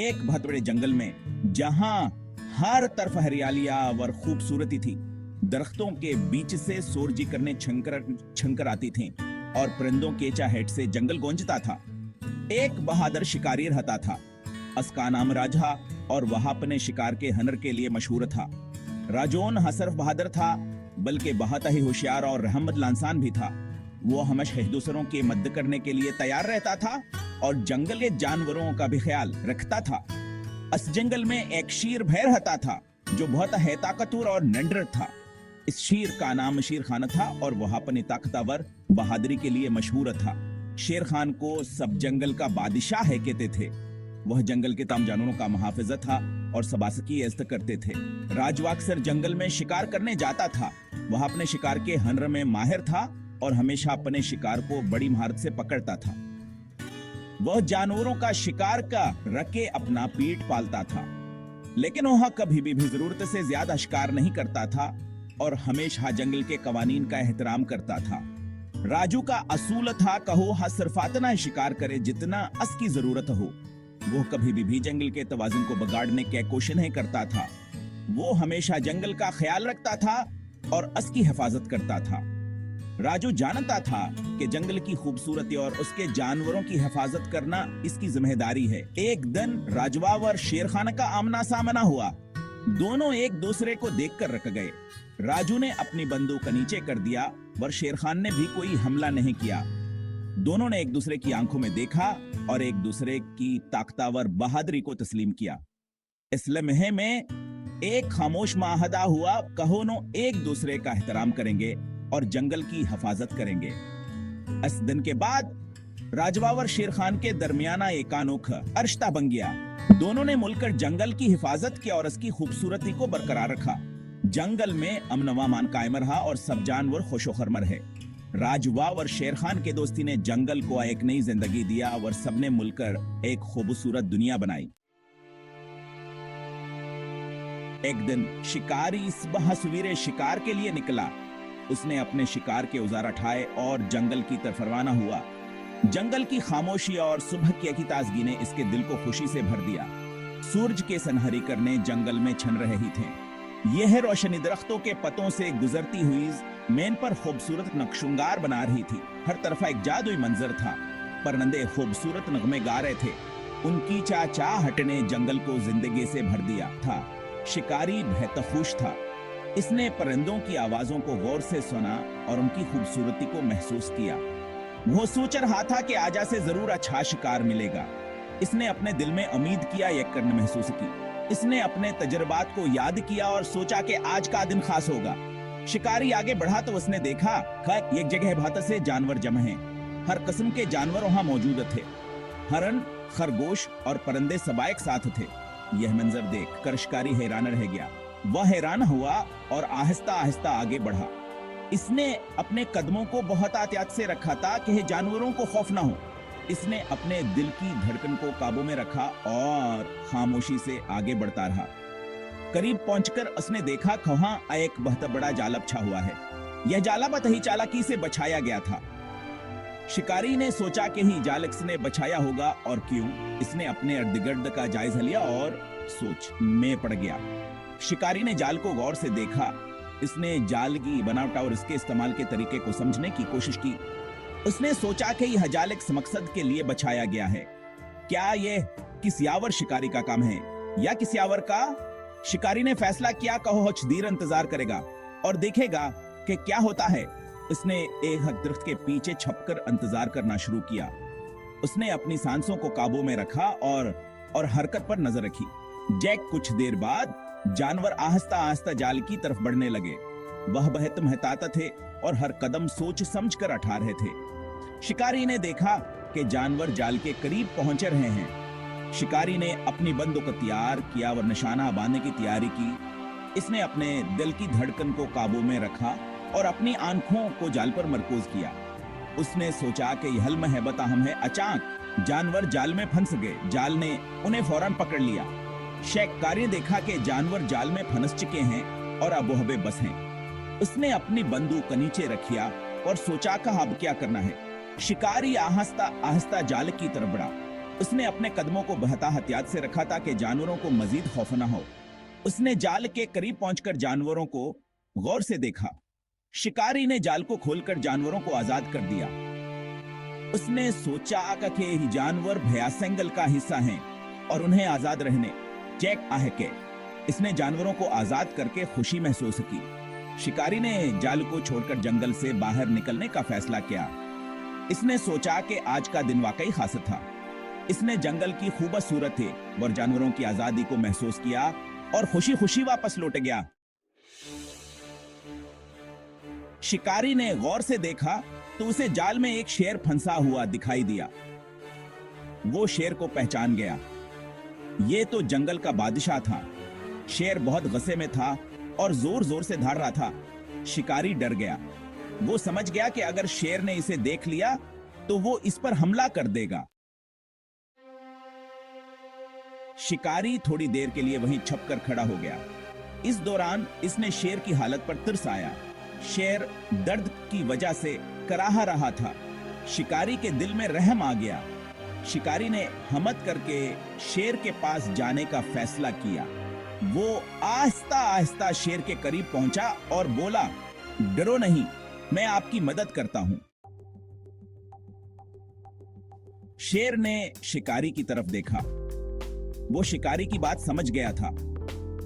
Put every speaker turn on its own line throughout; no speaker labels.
एक बहुत बड़े जंगल में, जहां हर तरफ हरियालियां और खूबसूरती थी, दरख्तों के बीच से सोरजी करने छंकर छंकर आती थी और परिंदों के चहट से जंगल गूंजता था। एक बहादुर शिकारी रहता था। उसका नाम राजा और वह अपने शिकार के हनर के लिए मशहूर था। राजोन न सिर्फ बहादुर था, बल्कि बहुत ही होशियार और रहमत इंसान भी था। वो हमेशा दूसरों की मदद करने के लिए तैयार रहता था और जंगल के जानवरों का भी ख्याल रखता था। इस जंगल में एक शेर भय रहता था जो बहुत है ताकतवर और नंडर था। इस शेर का नाम शेर खान था और वह अपनी ताकतवर बहादुरी के लिए मशहूर था। शेर खान को सब जंगल का बादशाह है कहते थे। वह जंगल के तमाम जानवरों का मुहाफिज था और सबास की इज्जत करते थे। राजवा अक्सर जंगल में शिकार करने जाता था। वह अपने शिकार के हनर में माहिर था और हमेशा अपने शिकार को बड़ी महारत से पकड़ता था। वह जानवरों का शिकार का रखे अपना पेट पालता था, लेकिन वह कभी भी जरूरत से ज्यादा शिकार नहीं करता था और हमेशा जंगल के कवानीन का एहतराम करता था। राजू का असूल था, कहो हा सिर्फ इतना शिकार करे जितना उसकी जरूरत हो। वो कभी भी जंगल के तवाज़ुन को बिगाड़ने की कोशिश नहीं करता था। वो हमेशा जंगल का ख्याल रखता था और उसकी हिफाजत करता था। राजू जानता था कि जंगल की खूबसूरती और उसके जानवरों की हिफाजत करना इसकी जिम्मेदारी है। एक दिन राजवा और शेर खान का आमना सामना हुआ। दोनों एक दूसरे को देखकर रख गए। राजू ने अपनी बंदूक नीचे कर दिया और शेर खान ने भी कोई हमला नहीं किया। दोनों ने एक दूसरे की आंखों में देखा और एक दूसरे की ताकतवर बहादुरी को तस्लीम किया। इस लम्हे में एक खामोश माहदा हुआ, कहो नो एक दूसरे का एहतराम करेंगे और जंगल की हिफाजत करेंगे। इस दिन के बाद राजवा और शेर खान के दरमियाना एक अनोखा रिश्ता बन गया। दोनों ने मिलकर जंगल की हिफाजत की और इसकी खूबसूरती को बरकरार रखा। जंगल में अमन व अमान कायम रहा और सब जानवर खुशो-खरम रहे। राजवा और शेर खान के दोस्ती ने जंगल को एक नई जिंदगी दिया और सबने मिलकर एक खूबसूरत दुनिया बनाई। एक दिन शिकारी सुबह सवेरे शिकार के लिए निकला। उसने अपने शिकार के औजार उठाए और जंगल की तरफ रवाना हुआ। जंगल की खामोशी और सुबह की ताजगी ने इसके दिल को खुशी से भर दिया। सूरज के सनहरी करने जंगल में छन रहे थे। यह रोशनी दरख्तों के पतों से गुजरती हुई मेन पर खूबसूरत नक्शुंगार बना रही थी। हर तरफ एक जादुई मंजर था। परिंदे खूबसूरत नगमे गा रहे थे। उनकी चाहट ने जंगल को जिंदगी से भर दिया था। शिकारी बेहतखुश था। इसने परिंदों की आवाजों को गौर से सुना और उनकी खूबसूरती को महसूस किया। वो सोच रहा था कि आजा से जरूर अच्छा शिकार मिलेगा। इसने अपने दिल में उम्मीद किया, यकीन महसूस की। इसने अपने तजुर्बात को याद किया और सोचा कि आज का दिन खास होगा। शिकारी आगे बढ़ा तो उसने देखा एक जगह बहुत से जानवर जमा हैं। हर किस्म के जानवर वहां मौजूद थे। हरन, खरगोश और परिंदे सब एक साथ थे। यह मंजर देख कर शिकारी हैरान रह गया। वह हैरान हुआ और आहिस्ता आहिस्ता आगे बढ़ा। इसने अपने कदमों को बहुत एहतियात से रखा था कि जानवरों को खौफ ना हो। इसने अपने दिल की धड़कन को काबू में रखा और खामोशी से आगे बढ़ता रहा। करीब पहुंचकर उसने देखा कि वहां एक बहुत बड़ा जाल बिछा हुआ है। यह जाला बहुत ही चालाकी से बिछाया गया था। शिकारी ने सोचा कि ही जाल इसने बिछाया होगा और क्यों। इसने अपने इर्द गिर्द का जायजा लिया और सोच में पड़ गया। शिकारी ने जाल को गौर से देखा। इसने जाल की बनावट और इसके इस्तेमाल के तरीके को समझने की कोशिश की। उसने सोचा कि यह जाल एक मकसद के लिए बछाया गया है। क्या यह किसी यावर शिकारी का काम है या किसी यावर का? शिकारी ने फैसला किया कि वह कुछ देर इंतजार करेगा और देखेगा कि क्या होता है। उसने एक दरख्त के पीछे छपकर इंतजार करना शुरू किया। उसने अपनी सांसों को काबू में रखा और हरकत पर नजर रखी। जैक कुछ देर बाद जानवर आहिस्ता आहिस्ता जाल की तरफ बढ़ने लगे। वह बहुत महताता थे और हर कदम सोच समझ कर उठा रहे थे। शिकारी ने देखा कि जानवर जाल के करीब पहुंच रहे हैं। शिकारी ने अपनी बंदूक तैयार किया और निशाना बांधने की तैयारी की। इसने अपने दिल की धड़कन को काबू में रखा और अपनी आंखों को जाल पर मरकूज किया। उसने सोचा कि यह हल है बताहम है। अचानक जानवर जाल में फंस गए। जाल ने उन्हें फौरन पकड़ लिया। शिकारी ने देखा कि जानवर जाल में फंस चुके हैं और अब वह बेबस हैं। उसने अपनी बंदूक नीचे रखिया और सोचा कि अब क्या करना है। शिकारी आहिस्ता आहिस्ता जाल की तरफ बढ़ा। उसने अपने कदमों को बहता हथियार से रखा था कि जानवरों को मजीद खौफ न हो। उसने जाल के करीब पहुंचकर जानवरों को गौर से देखा। शिकारी ने जाल को खोलकर जानवरों को आजाद कर दिया। उसने सोचा कि जानवर भयासंगल का हिस्सा हैं और उन्हें आजाद रहने चेक आहके। इसने जानवरों को आजाद करके खुशी महसूस की। शिकारी ने जाल को छोड़कर जंगल से बाहर निकलने का फैसला किया। इसने सोचा कि आज का दिन वाकई खास था। इसने जंगल की खूबसूरत और जानवरों की आजादी को महसूस किया और खुशी खुशी वापस लौट गया। शिकारी ने गौर से देखा तो उसे जाल में एक शेर फंसा हुआ दिखाई दिया। वो शेर को पहचान गया। ये तो जंगल का बादशाह था। शेर बहुत गुस्से में था और जोर जोर से दहाड़ रहा था। शिकारी डर गया। वो समझ गया कि अगर शेर ने इसे देख लिया तो वो इस पर हमला कर देगा। शिकारी थोड़ी देर के लिए वहीं छपकर खड़ा हो गया। इस दौरान इसने शेर की हालत पर तरस आया। शेर दर्द की वजह से कराह रहा था। शिकारी के दिल में रहम आ गया। शिकारी ने हिम्मत करके शेर के पास जाने का फैसला किया। वो आहिस्ता आहिस्ता शेर के करीब पहुंचा और बोला, डरो नहीं, मैं आपकी मदद करता हूं। शेर ने शिकारी की तरफ देखा। वो शिकारी की बात समझ गया था।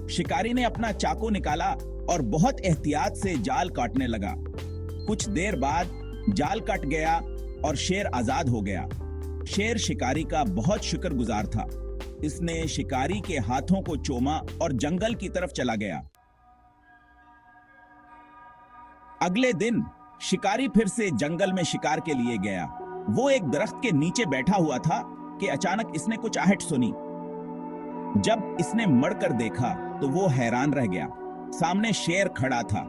शिकारी ने अपना चाकू निकाला और बहुत एहतियात से जाल काटने लगा। कुछ देर बाद जाल कट गया और शेर आजाद हो गया। शेर शिकारी का बहुत शुक्रगुजार था। इसने शिकारी के हाथों को चूमा और जंगल की तरफ चला गया। अगले दिन शिकारी फिर से जंगल में शिकार के लिए गया। वो एक दरख्त के नीचे बैठा हुआ था कि अचानक इसने कुछ आहट सुनी। जब इसने मड़कर देखा तो वो हैरान रह गया। सामने शेर खड़ा था,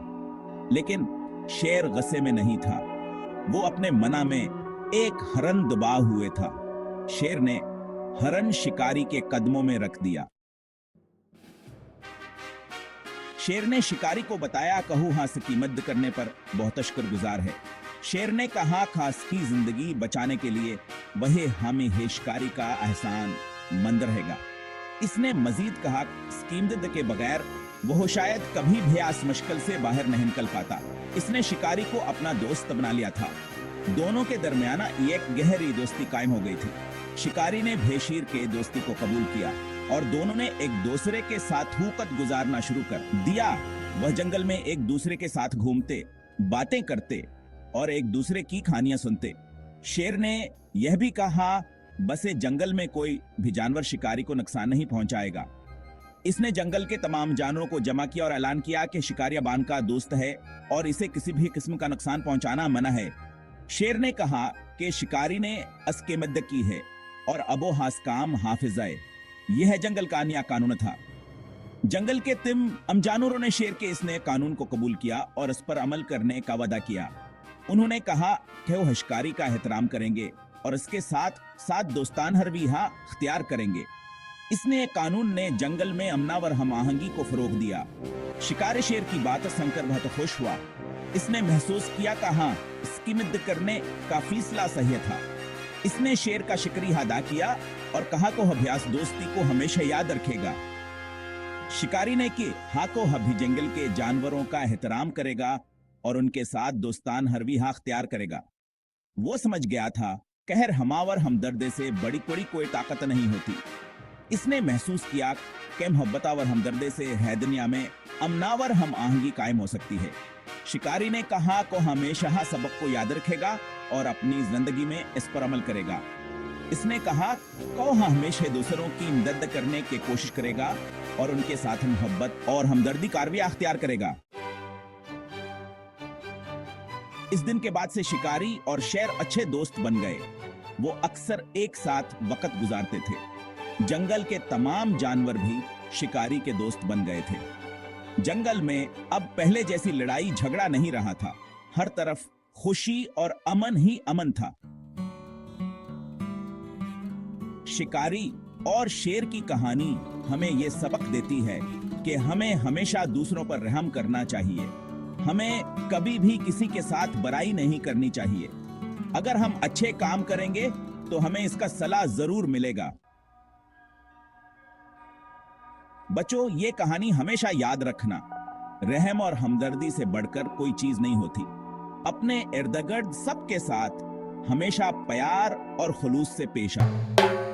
लेकिन शेर गुस्से में नहीं था। वो अपने मना में एक हरन दबा हुए था। शेर ने हरन शिकारी के कदमों में रख दिया। शेर ने शिकारी को बताया, कहू हाँ सकी मदद करने पर बहुत शुक्रगुजार है। शेर ने कहा, खास की जिंदगी बचाने के लिए वही हमें है शिकारी का एहसान मंद रहेगा। इसने मजीद कहा, स्कीमदद के बगैर वो शायद कभी भी इस मुश्किल से बाहर नहीं निकल पाता। इसने शिकारी को अपना दोस्त बना लिया था। दोनों के दरमियान एक गहरी दोस्ती कायम हो गई थी। शिकारी ने भेशीर के दोस्ती को कबूल किया और दोनों ने एक दूसरे के साथ हुकत गुजारना शुरू कर दिया। वह जंगल में एक दूसरे के साथ घूमते, बातें करते और एक दूसरे की कहानियां सुनते। शेर ने यह भी कहा, बसे जंगल में कोई भी जानवर शिकारी को नुकसान नहीं पहुंचाएगा। इसने जंगल के तमाम जानवरों को जमा किया और ऐलान किया कि शिकारी अबान का दोस्त है और इसे किसी भी किस्म का नुकसान पहुंचाना मना है। शेर ने कहा कि शिकारी ने असके मदद की है और अबो हास काम हाफिजाए। यह जंगल का नया कानून था। जंगल के तमाम जानवरों ने शेर के इस नए कानून को कबूल किया और इस पर अमल करने का वादा किया। उन्होंने कहा कि वो शिकारी का एहतराम करेंगे और इसके साथ साथ दोस्तान हरवीहा अख्तियार करेंगे। इसने कानून ने जंगल में अमनावर हम आहंगी को फरोग दिया। शिकारी शेर की बात सुनकर बहुत खुश हुआ। इसने महसूस किया कि हाँ, इसकी मदद करने का फैसला सही था। इसने शेर का शुक्रिया अदा किया और कहा को अभ्यास दोस्ती को हमेशा याद रखेगा। शिकारी ने कि हाँ को हभी जंगल के जानवरों का एहतराम करेगा और उनके साथ दोस्तान हरवीहा अख्तियार करेगा। वो समझ गया था कहर हमावर हमदर्दे से बड़ी कोई ताकत नहीं होती। इसने महसूस किया कि मोहब्बतावर हमदर्दे से है दुनिया में अमनावर हम आहंगी कायम हो सकती है। शिकारी ने कहा को हमेशा सबक को याद रखेगा और अपनी जिंदगी में इस पर अमल करेगा। इसने कहा को हमेशा दूसरों की मदद करने की कोशिश करेगा और उनके साथ मोहब्बत और हमदर्दी का रवैया अख्तियार करेगा। इस दिन के बाद से शिकारी और शेर अच्छे दोस्त बन गए। वो अक्सर एक साथ वक्त गुजारते थे। जंगल के तमाम जानवर भी शिकारी के दोस्त बन गए थे। जंगल में अब पहले जैसी लड़ाई झगड़ा नहीं रहा था। हर तरफ खुशी और अमन ही अमन था। शिकारी और शेर की कहानी हमें यह सबक देती है कि हमें हमेशा दूसरों पर रहम करना चाहिए। हमें कभी भी किसी के साथ बुराई नहीं करनी चाहिए। अगर हम अच्छे काम करेंगे तो हमें इसका सलाह जरूर मिलेगा। बच्चों, ये कहानी हमेशा याद रखना, रहम और हमदर्दी से बढ़कर कोई चीज नहीं होती। अपने इर्द गिर्द सबके साथ हमेशा प्यार और खुलूस से पेश आओ।